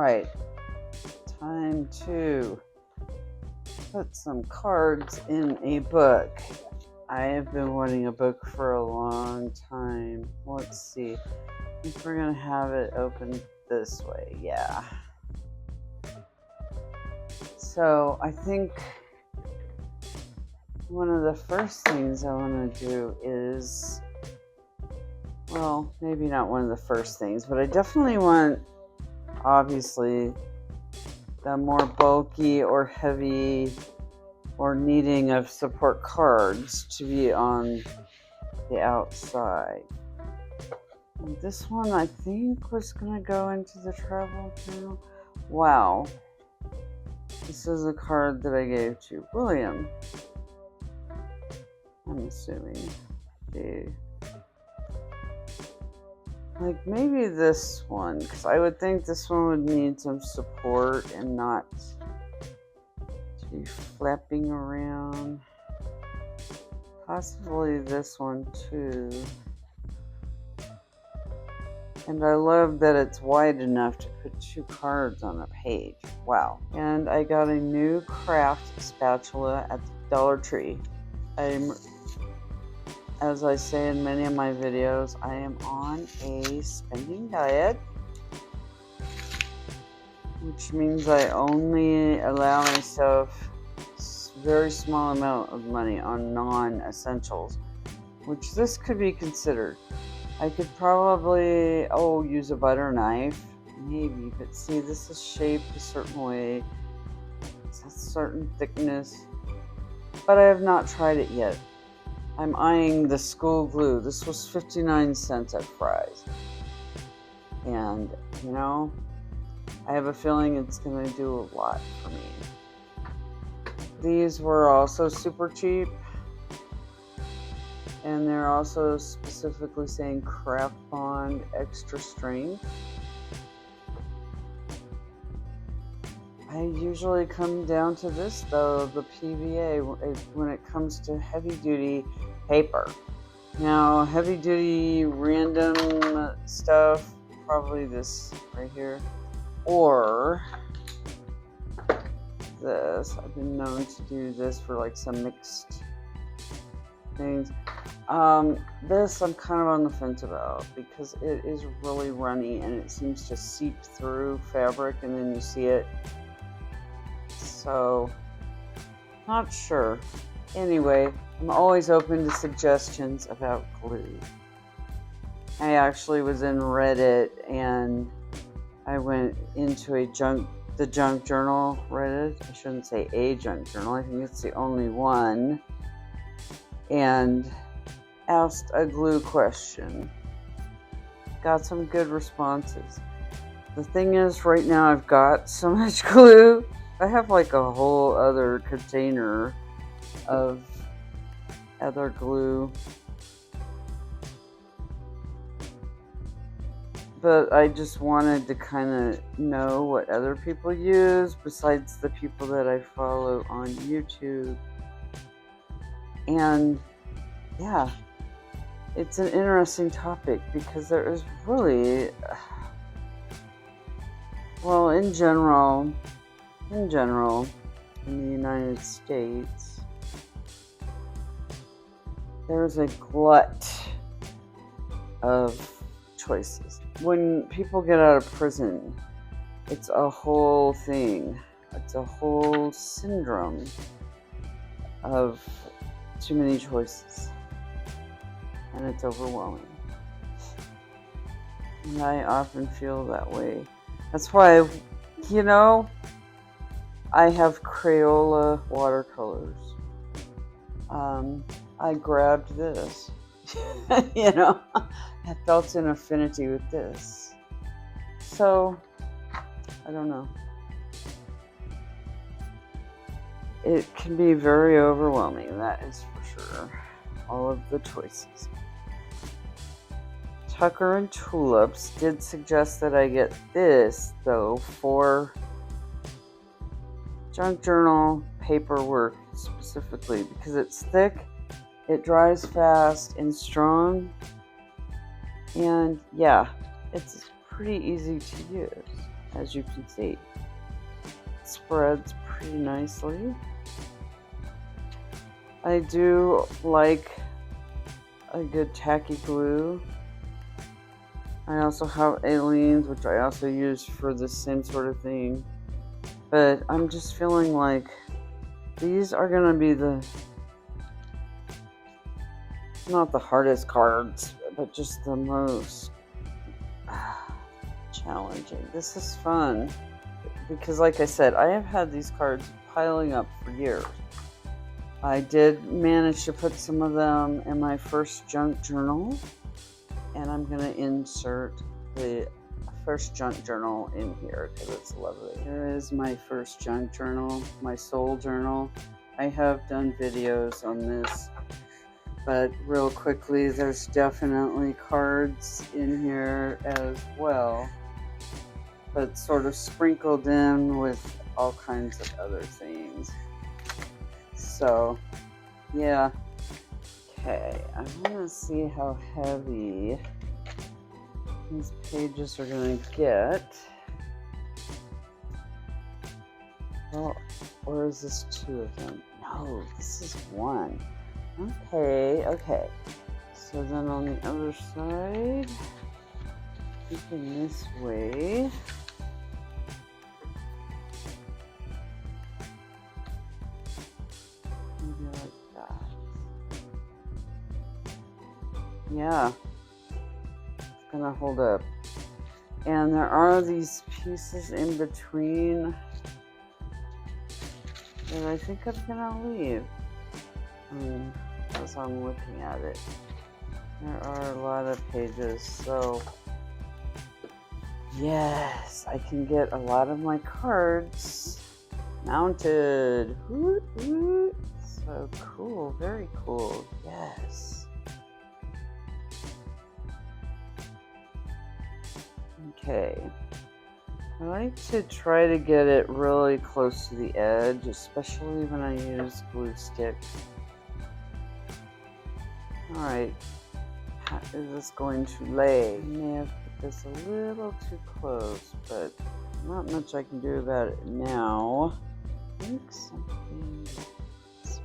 right, time to put some cards in a book. I have been wanting a book for a long time. Let's see. I think we're going to have it open this way. Yeah. So I think one of the first things I want to do is, well, maybe not one of the first things, but I definitely want, obviously, the more bulky or heavy or needing of support cards to be on the outside. And this one I think was going to go into the travel journal. Wow. This is a card that I gave to William. I'm assuming. Like maybe this one, because I would think this one would need some support and not to be flapping around. Possibly this one too. And I love that it's wide enough to put 2 cards on a page. Wow. And I got a new craft spatula at the Dollar Tree. As I say in many of my videos, I am on a spending diet, which means I only allow myself a very small amount of money on non-essentials, which this could be considered. I could probably, use a butter knife, maybe, but see, this is shaped a certain way, it's a certain thickness, but I have not tried it yet. I'm eyeing the school glue. This was 59 cents at Fry's. And, I have a feeling it's going to do a lot for me. These were also super cheap. And they're also specifically saying Craft Bond Extra Strength. I usually come down to this, though, the PVA, when it comes to heavy-duty paper. Now, heavy-duty random stuff, probably this right here, or this. I've been known to do this for like some mixed things. This I'm kind of on the fence about because it is really runny and it seems to seep through fabric and then you see it. So, not sure. Anyway, I'm always open to suggestions about glue. I actually was in Reddit and I went into the junk journal Reddit. I shouldn't say a junk journal. I think it's the only one. And asked a glue question. Got some good responses. The thing is, right now I've got so much glue. I have like a whole other container of other glue. But I just wanted to kind of know what other people use besides the people that I follow on YouTube. And yeah, it's an interesting topic because there is really, well, in general, in the United States, there's a glut of choices. When people get out of prison, it's a whole thing. It's a whole syndrome of too many choices. And it's overwhelming. And I often feel that way. That's why, I have Crayola watercolors. I grabbed this. I felt an affinity with this. So, I don't know. It can be very overwhelming, that is for sure. All of the choices. Tucker and Tulips did suggest that I get this, though, for junk journal paperwork specifically, because it's thick, it dries fast and strong, and yeah, it's pretty easy to use. as you can see. It spreads pretty nicely. I do like a good tacky glue. I also have Aleene's, which I also use for the same sort of thing. But I'm just feeling like these are going to be not the hardest cards, but just the most challenging. This is fun because, like I said, I have had these cards piling up for years. I did manage to put some of them in my first junk journal, and I'm going to insert the first junk journal in here because it's lovely. Here is my first junk journal, my soul journal. I have done videos on this, but real quickly, there's definitely cards in here as well, but sort of sprinkled in with all kinds of other things. So, yeah. Okay, I'm gonna see how heavy these pages are gonna get. Well, or is this two of them? No, this is one. Okay. So then on the other side, looking this way. Maybe like that. Yeah, it's gonna hold up. And there are these pieces in between that I think I'm gonna leave. As I'm looking at it, there are a lot of pages, so yes, I can get a lot of my cards mounted. So cool, very cool. Yes. Okay. I like to try to get it really close to the edge, especially when I use glue stick. Alright, how is this going to lay? I may have put this a little too close, but not much I can do about it now. I think something. Yes.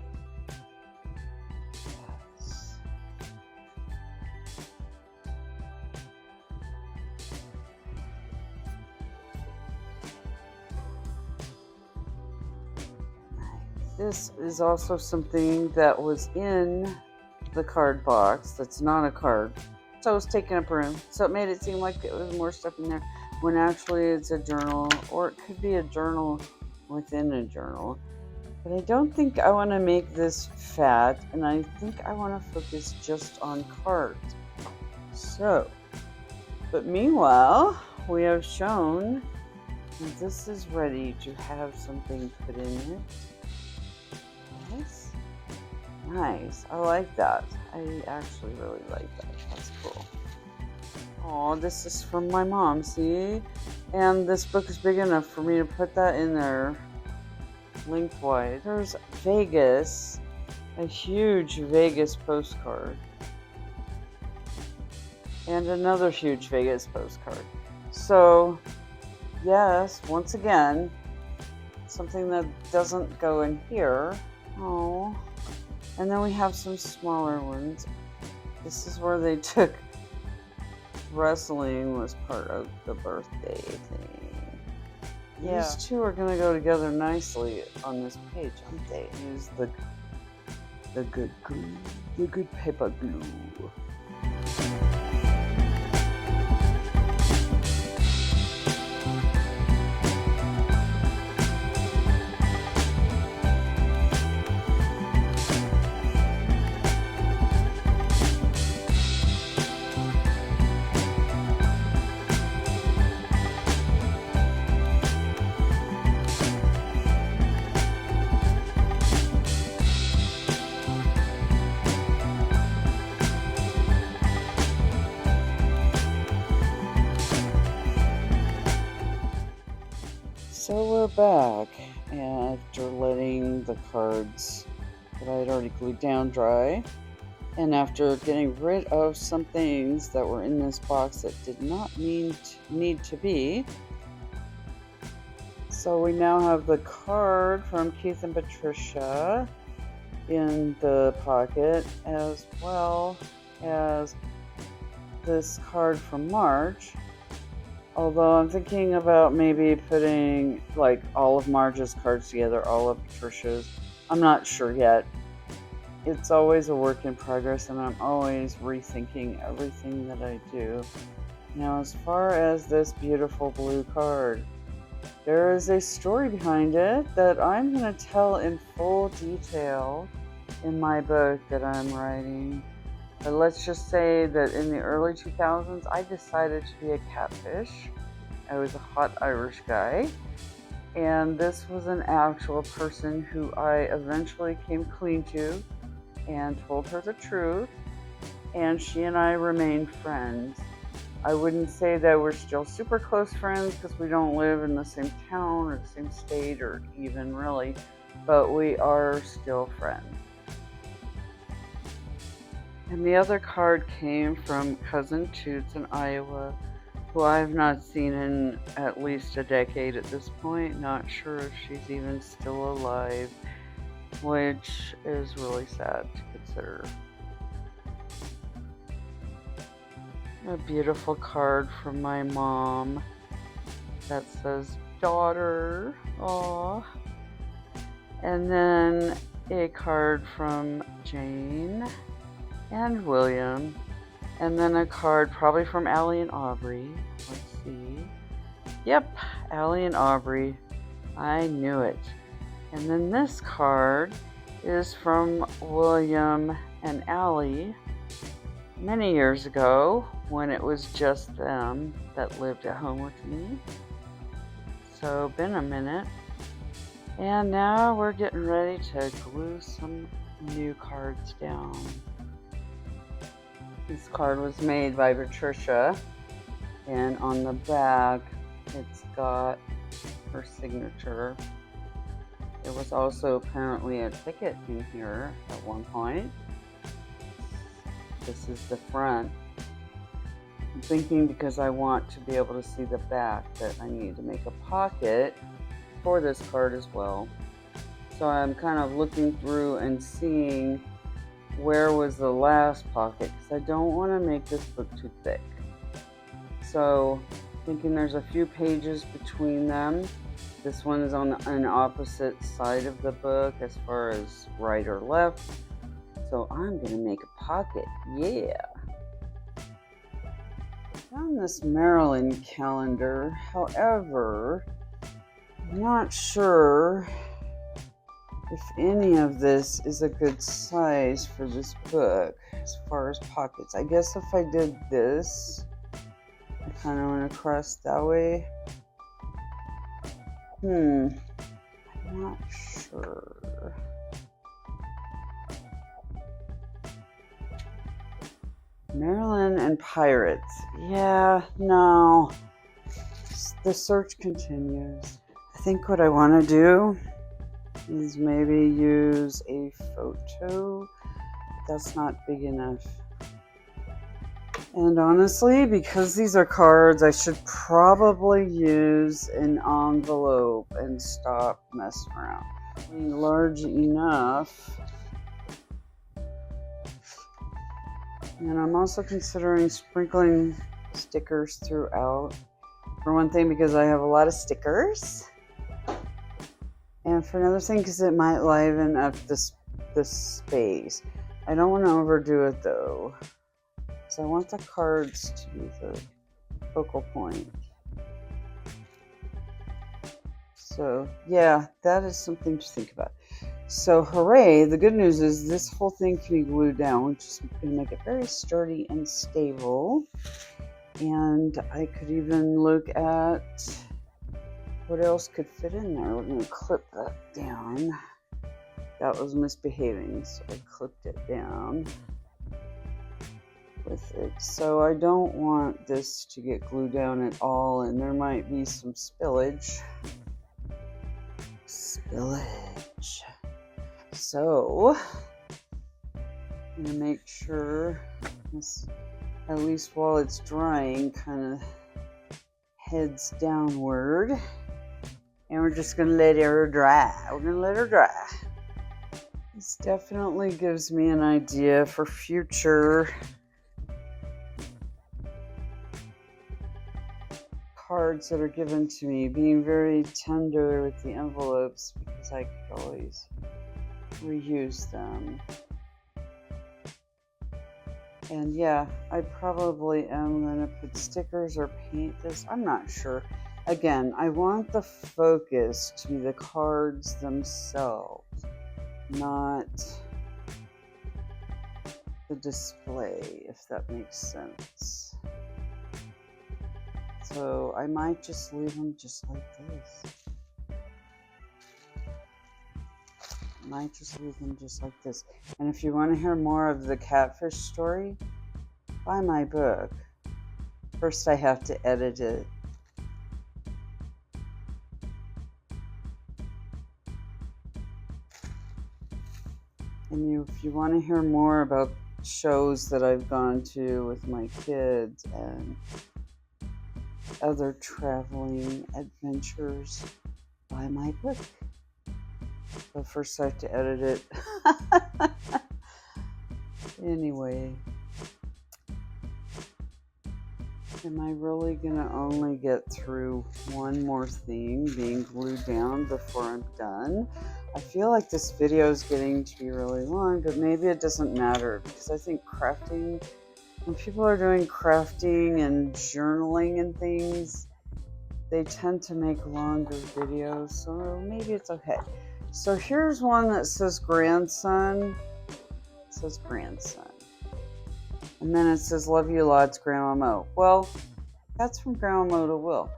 Nice. This is also something that was in the card box that's not a card, so it's taking up room, so it made it seem like it was more stuff in there when actually it's a journal, or it could be a journal within a journal. But I don't think I want to make this fat, and I think I want to focus just on cards. So, but meanwhile, we have shown that this is ready to have something put in it. Yes. Nice. I like that. I actually really like that. That's cool. Oh, this is from my mom, see? And this book is big enough for me to put that in there lengthwise. There's Vegas, a huge Vegas postcard. And another huge Vegas postcard. So, yes, once again, something that doesn't go in here. Oh. And then we have some smaller ones. This is where they took wrestling was part of the birthday thing. Yeah. These two are going to go together nicely on this page, aren't they? Use the good glue, the good paper glue. So we're back after letting the cards that I had already glued down dry, and after getting rid of some things that were in this box that did not need to be. So we now have the card from Keith and Patricia in the pocket, as well as this card from Marge. Although I'm thinking about maybe putting like all of Marge's cards together, all of Patricia's. I'm not sure yet. It's always a work in progress, and I'm always rethinking everything that I do. Now, as far as this beautiful blue card, there is a story behind it that I'm going to tell in full detail in my book that I'm writing. But let's just say that in the early 2000s, I decided to be a catfish. I was a hot Irish guy. And this was an actual person who I eventually came clean to and told her the truth. And she and I remained friends. I wouldn't say that we're still super close friends because we don't live in the same town or the same state or even really, but we are still friends. And the other card came from Cousin Toots in Iowa, who I've not seen in at least a decade at this point. Not sure if she's even still alive, which is really sad to consider. A beautiful card from my mom that says daughter. Aww. And then a card from Jane and William. And then a card probably from Allie and Aubrey. Let's see. Yep, Allie and Aubrey. I knew it. And then this card is from William and Allie many years ago when it was just them that lived at home with me. So been a minute. And now we're getting ready to glue some new cards down. This card was made by Patricia, and on the back it's got her signature. There was also apparently a ticket in here at one point. This is the front. I'm thinking because I want to be able to see the back that I need to make a pocket for this card as well. So I'm kind of looking through and seeing where was the last pocket, because I don't want to make this book too thick. So thinking there's a few pages between them. This one is on an opposite side of the book as far as right or left. So I'm going to make a pocket. Yeah. I found this Maryland calendar. However, I'm not sure if any of this is a good size for this book as far as pockets. I guess if I did this, I kind of went across that way. I'm not sure. Maryland and Pirates. Yeah, no. The search continues. I think what I want to do is maybe use a photo. That's not big enough. And honestly, because these are cards, I should probably use an envelope and stop messing around. I mean, large enough. And I'm also considering sprinkling stickers throughout. For one thing, because I have a lot of stickers. And for another thing, because it might liven up this space. I don't want to overdo it though. So I want the cards to be the focal point. So yeah, that is something to think about. So hooray, the good news is this whole thing can be glued down, which is going to make it very sturdy and stable. And I could even look at what else could fit in there. We're going to clip that down. That was misbehaving, so I clipped it down with it. So I don't want this to get glued down at all, and there might be some spillage. So I'm going to make sure this, at least while it's drying, kind of heads downward. And we're just going to let her dry. We're going to let her dry. This definitely gives me an idea for future cards that are given to me, being very tender with the envelopes because I could always reuse them. And yeah, I probably am going to put stickers or paint this. I'm not sure. Again, I want the focus to be the cards themselves, not the display, if that makes sense. So I might just leave them just like this. And if you want to hear more of the catfish story, buy my book. First I have to edit it. And if you want to hear more about shows that I've gone to with my kids and other traveling adventures, buy my book. But first I have to edit it. Anyway, am I really gonna only get through one more thing being glued down before I'm done? I feel like this video is getting to be really long, but maybe it doesn't matter because I think crafting, when people are doing crafting and journaling and things, they tend to make longer videos, so maybe it's okay. So here's one that says grandson. It says grandson. And then it says, love you lots, Grandma Mo. Well, that's from Grandma Mo to Will.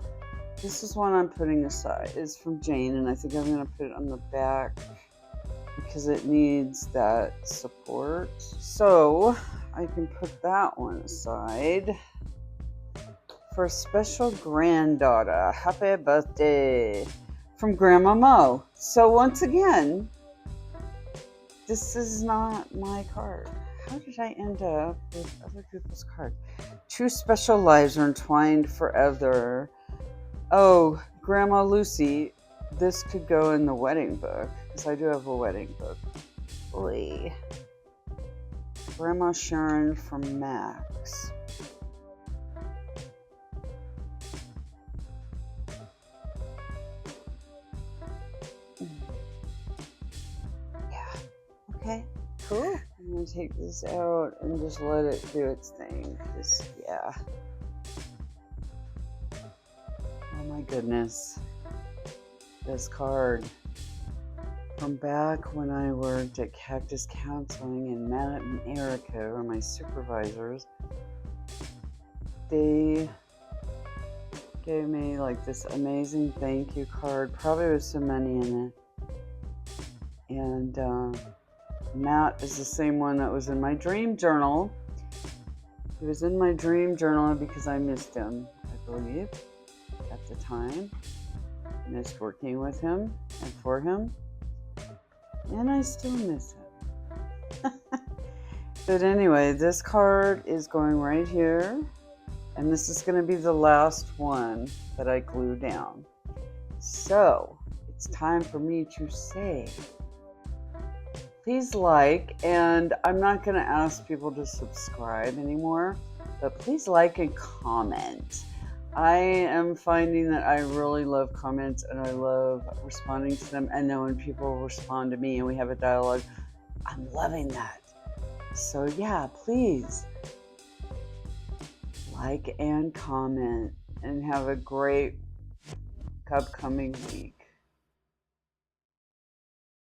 This is one I'm putting aside. It's from Jane, and I think I'm going to put it on the back because it needs that support. So I can put that one aside for a special granddaughter. Happy birthday from Grandma Mo. So once again, this is not my card. How did I end up with other people's cards? Two special lives are entwined forever. Oh, Grandma Lucy, this could go in the wedding book, because I do have a wedding book. Oy. Grandma Sharon from Max. Yeah. Okay. Cool. I'm going to take this out and just let it do its thing. Just, yeah. Oh my goodness. This card. From back when I worked at Cactus Counseling and Matt and Erica were my supervisors, they gave me like this amazing thank you card, probably with some money in it. And Matt is the same one that was in my dream journal. He was in my dream journal because I missed him, I believe, at the time. I missed working with him and for him. And I still miss him. But anyway, this card is going right here. And this is going to be the last one that I glue down. So, it's time for me to say, please like, and I'm not going to ask people to subscribe anymore, but please like and comment. I am finding that I really love comments and I love responding to them. And then when people respond to me and we have a dialogue, I'm loving that. So yeah, please like and comment and have a great upcoming week.